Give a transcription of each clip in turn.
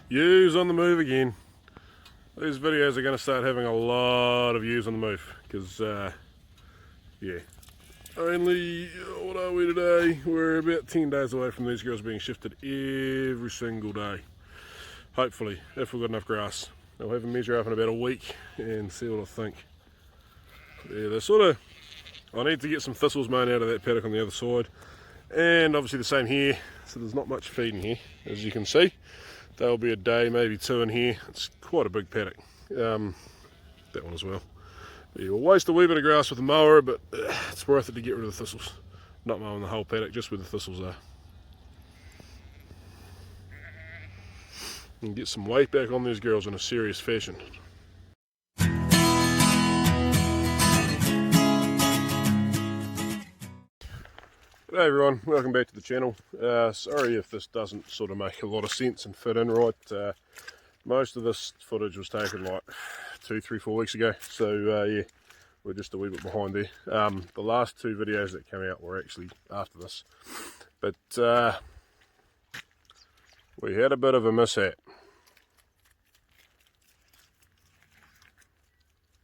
Ewes on the move again. These videos are going to start having a lot of ewes on the move because, yeah, only, what are we today? We're about 10 days away from these girls being shifted every single day. Hopefully, if we've got enough grass. I'll have a measure up in about a week and see what I think. Yeah, they're sort of, I need to get some thistles mown out of that paddock on the other side. And obviously the same here, so there's not much feed in here, as you can see. There'll be a day, maybe two in here. It's quite a big paddock, that one as well. But yeah, we'll waste a wee bit of grass with the mower, but it's worth it to get rid of the thistles. Not mowing the whole paddock, just where the thistles are. And get some weight back on these girls in a serious fashion. Hey everyone, welcome back to the channel. Sorry if this doesn't sort of make a lot of sense and fit in right. Most of this footage was taken like 2, 3, 4 weeks ago, so yeah, we're just a wee bit behind there. The last two videos that came out were actually after this, but we had a bit of a mishap.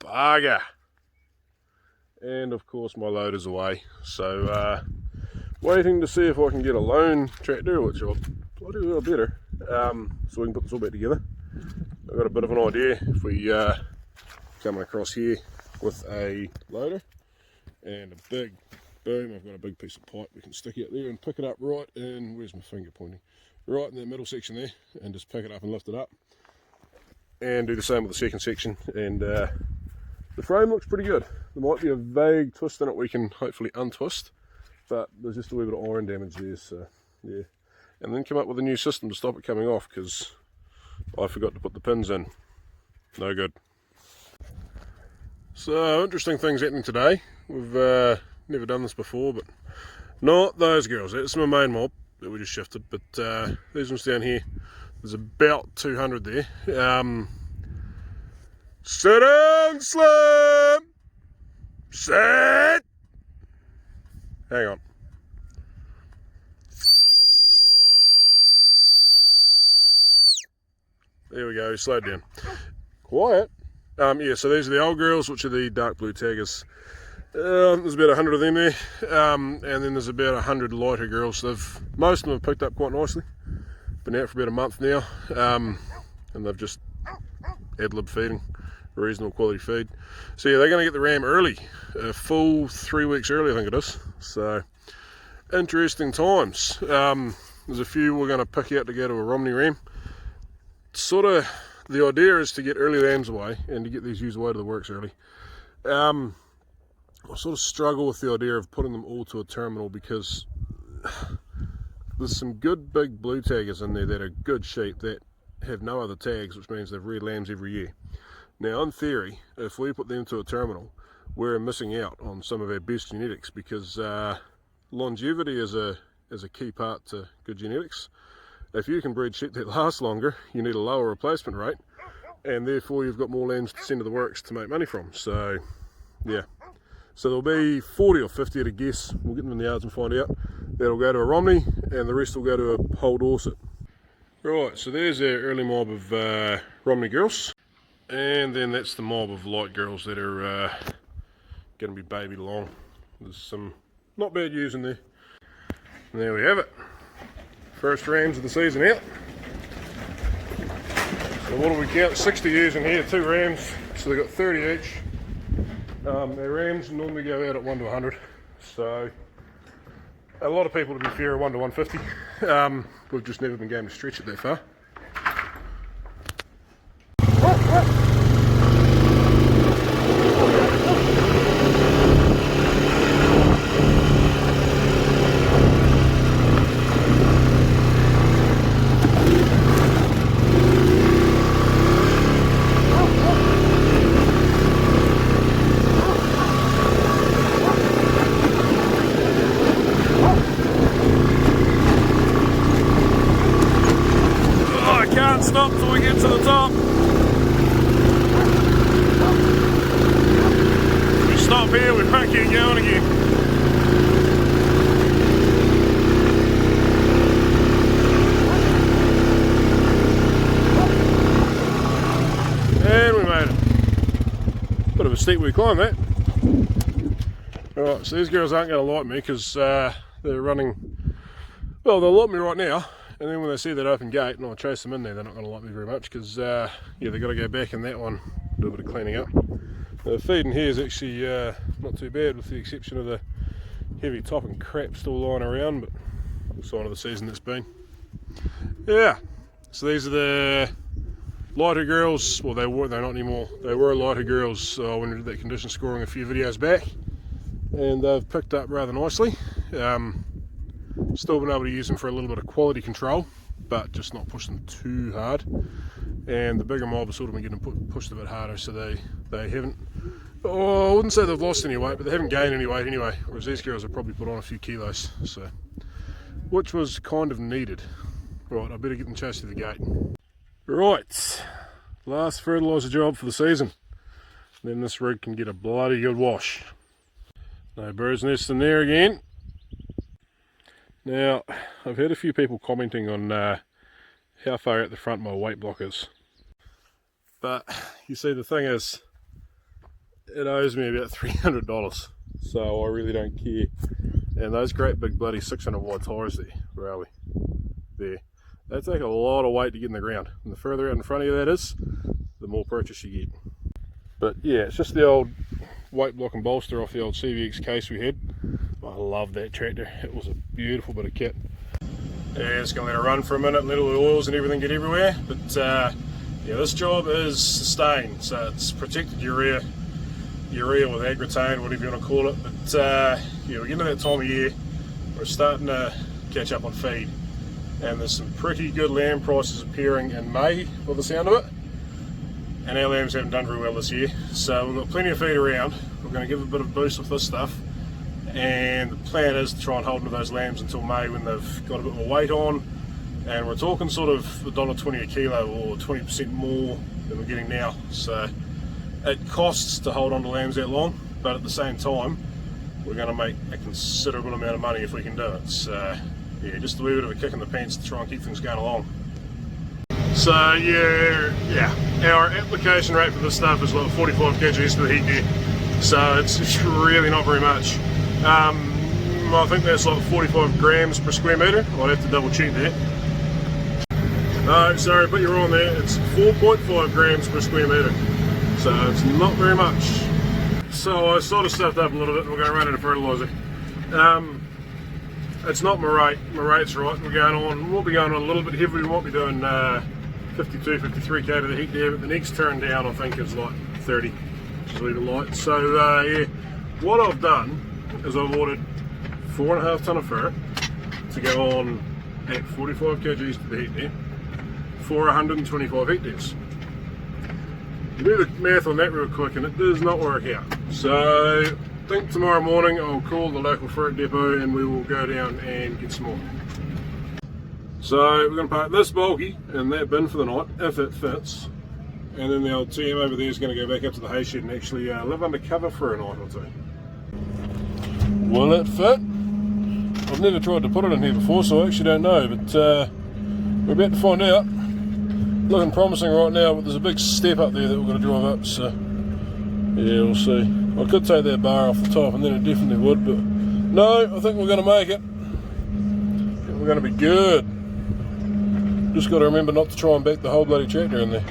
Bugger! And of course my loader's away, so waiting to see if I can get a loan tractor, which I'll bloody well better, so we can put this all back together. I've got a bit of an idea. If we come across here with a loader and a big boom, I've got a big piece of pipe we can stick out there and pick it up right in, where's my finger pointing? Right in that middle section there, and just pick it up and lift it up. And do the same with the second section, and the frame looks pretty good. There might be a vague twist in it we can hopefully untwist, but there's just a wee bit of iron damage there, so yeah. And then come up with a new system to stop it coming off, because I forgot to put the pins in. No good. So, interesting things happening today. We've never done this before, but not those girls. That's my main mob that we just shifted, but these ones down here, there's about 200 there. Sit down, Slim! Sit! Hang on. There we go, slowed down. Quiet. Yeah, so these are the old girls, which are the dark blue taggers. There's about 100 of them there, and then there's about 100 lighter girls. Most of them have picked up quite nicely. Been out for about a month now, and they've just ad-lib feeding, reasonable quality feed. So yeah, they're going to get the ram early, a full 3 weeks early I think it is. So interesting times. There's a few we're going to pick out to go to a Romney ram. Sort of the idea is to get early lambs away and to get these ewes away to the works early. I sort of struggle with the idea of putting them all to a terminal, because there's some good big blue taggers in there that are good sheep that have no other tags, which means they've reared lambs every year. Now in theory, if we put them to a terminal, we're missing out on some of our best genetics, because longevity is a key part to good genetics. If you can breed sheep that last longer, you need a lower replacement rate, and therefore you've got more lambs to send to the works to make money from. So yeah, so there'll be 40 or 50 at a guess. We'll get them in the yards and find out. That'll go to a Romney, and the rest will go to a whole Dorset. Right, so there's our early mob of Romney girls, and then that's the mob of light girls that are going to be babied along. There's some not bad ewes in there. And there we have it. First rams of the season out. So what do we count? 60 ewes in here, 2 rams, so they've got 30 each. Our rams normally go out at 1 to 100, so a lot of people, to be fair, are 1 to 150. We've just never been game to stretch it that far. Stop till we get to the top. If we stop here, we can't get going again. of a steep wee climb, that. Alright, so these girls aren't going to like me because they're running, well, they'll like me right now, and then when they see that open gate and I chase them in there, they're not going to like me very much because, yeah, they've got to go back in that one, do a bit of cleaning up. The feed in here is actually not too bad, with the exception of the heavy top and crap still lying around, but sign of the season it's been. Yeah, so these are the lighter girls. Well, they're not anymore. They were lighter girls when we did that condition scoring a few videos back, and they've picked up rather nicely. Still been able to use them for a little bit of quality control, but just not push them too hard. And the bigger mob has sort of been getting pushed a bit harder, so they haven't, I wouldn't say they've lost any weight, but they haven't gained any weight anyway, whereas these girls have probably put on a few kilos, so, which was kind of needed. Right, I better get them chased to the gate. Right, last fertiliser job for the season. Then this rig can get a bloody good wash. No bird's nest in there again. Now, I've had a few people commenting on how far out the front my weight block is. But, you see, the thing is, it owes me about $300, so I really don't care. And those great big bloody 600 wide tyres there, where are we? There. They take a lot of weight to get in the ground. And the further out in front of you that is, the more purchase you get. But yeah, it's just the old weight block and bolster off the old CVX case we had. I love that tractor. It was a beautiful bit of kit. Yeah, just gonna let it run for a minute and let all the oils and everything get everywhere. But yeah, this job is sustained, so it's protected urea with agritain, whatever you want to call it. But yeah, we're getting to that time of year. We're starting to catch up on feed, and there's some pretty good lamb prices appearing in May, by the sound of it. And our lambs haven't done very well this year, so we've got plenty of feed around. We're going to give a bit of a boost with this stuff, and the plan is to try and hold onto those lambs until May when they've got a bit more weight on. And we're talking sort of $1.20 a kilo, or 20% more than we're getting now. So it costs to hold on to lambs that long, but at the same time we're going to make a considerable amount of money if we can do it. So yeah, just a wee bit of a kick in the pants to try and keep things going along. So yeah, our application rate for this stuff is like 45 kgs per hectare, so it's really not very much. I think that's like 45 grams per square metre. I'd have to double check that. No, sorry, but you're wrong there. It's 4.5 grams per square metre, so it's not very much. So I sort of stuffed up a little bit and we're going to run out of fertiliser. It's not my rate. My rate's right. We'll be going on a little bit heavy. We won't be doing 52, 53k to the hectare, but the next turn down I think is like 30, which is a little light. So yeah, what I've done is I've ordered 4.5 tonne of fert to go on at 45 kgs to the hectare for 125 hectares. You do the math on that real quick and it does not work out. So I think tomorrow morning I'll call the local fert depot and we will go down and get some more. So we're going to park this bulky in that bin for the night, if it fits. And then the old TM over there is going to go back up to the hay shed and actually live under cover for a night or two. Will it fit? I've never tried to put it in here before, so I actually don't know, but we're about to find out. Looking promising right now, but there's a big step up there that we're going to drive up, so yeah, we'll see. I could take that bar off the top and then it definitely would, but no, I think we're going to make it. I think we're going to be good. Just got to remember not to try and back the whole bloody tractor in there.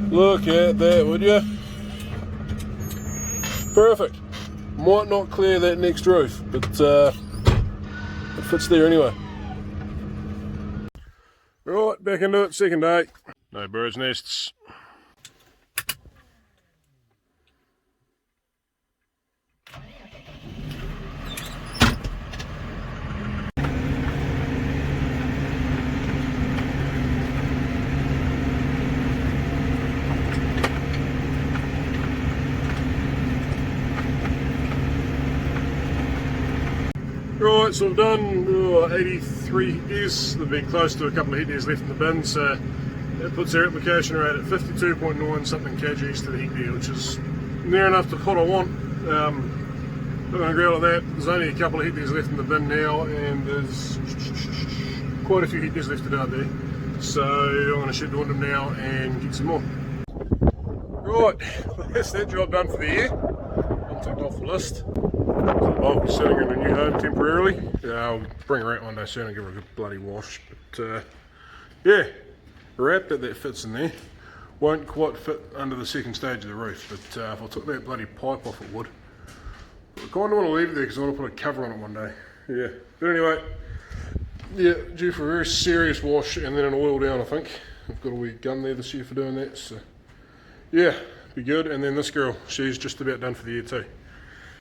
Look at that, would you? Perfect. Might not clear that next roof, but it fits there anyway. Right, back into it, second day. No bird's nests. Right, so I've done 83 hectares. There'll be close to a couple of hectares left in the bin, so that puts our application rate at 52.9 something kgs to the hectare, which is near enough to what I want. Not going to grow like that. There's only a couple of hectares left in the bin now, and there's quite a few hectares left to do out there. So I'm going to shed one of them now and get some more. Right, that's that job done for the year. I'm ticked off the list. I'll be sitting in a new home temporarily. I'll bring her out one day soon and give her a good bloody wash. But yeah, wrap that fits in there. Won't quite fit under the second stage of the roof, but if I took that bloody pipe off it would. But I kind of want to leave it there because I want to put a cover on it one day. Yeah, but anyway, yeah, due for a very serious wash and then an oil down, I think. I've got a wee gun there this year for doing that, so yeah, be good. And then this girl, she's just about done for the year too.